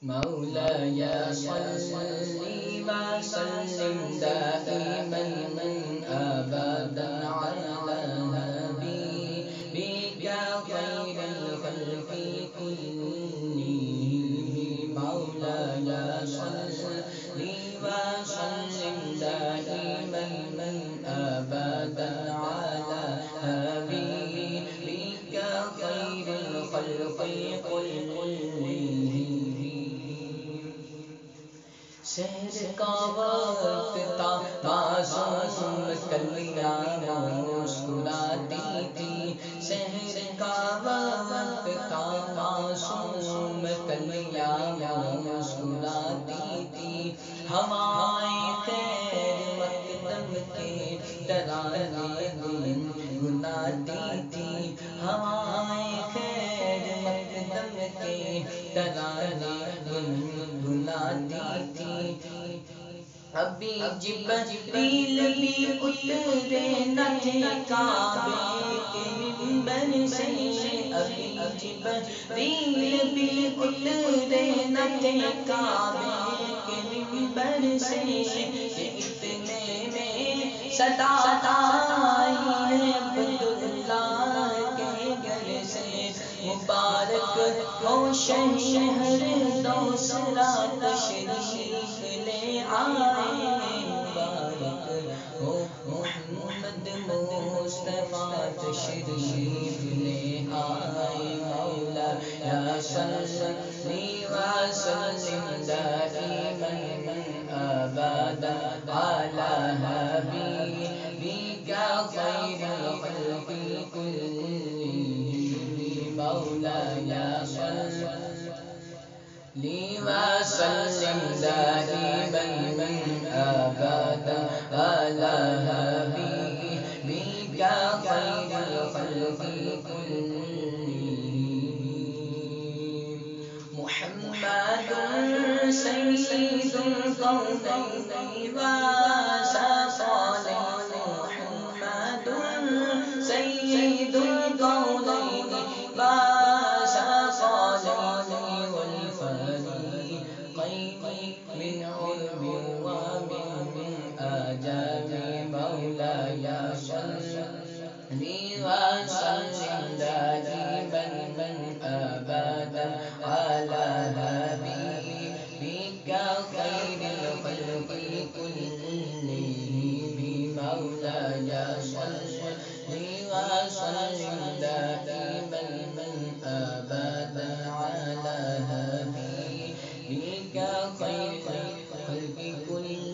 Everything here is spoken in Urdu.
مولاي صل وسلم دائما أبدا على نبيك خير الخلق كلهم. مولاي صل وسلم دائما أبدا على نبيك خير الخلق كلهم. شہر کا وقت تھا معصوم کلیاں مسکراتی تھی. شہر کا وقت تھا معصوم کلیاں مسکراتی تھی. ہوائیں خیر مقدم کے ترانے گنگناتی تھی. ہوائیں خیر مقدم کے ترانے گنگناتی تھی. ابھی جبریل بھی اترے نہ تھے کعبے کے منبر سے. ابھی جبریل بھی اترے نہ تھے کعبے کے منبر سے. اتنے میں صدا آئی ہے عبداللہ کے گھر سے. مبارک ہو شہر دوسرا تشریف لے آئے. مبارک ہو محمد مصطفیٰ تشریف لے آئے. مولانا صل وسلم دائما ابدا على حبيبك خير الخلق كلهم. مولانا صل وسلم دائما ابدا على حبيبك خير الخلق كلهم. محمد سيد الكونين وثقلين. محمد سيد الكونين وثقلين والفريقين من علم ومن آجام. مولاي صل وسلم دائما ابدا على حبيبك خير الخلق كلهم. مولاي صل وسلم دائما ابدا على حبيبك خير الخلق كلهم.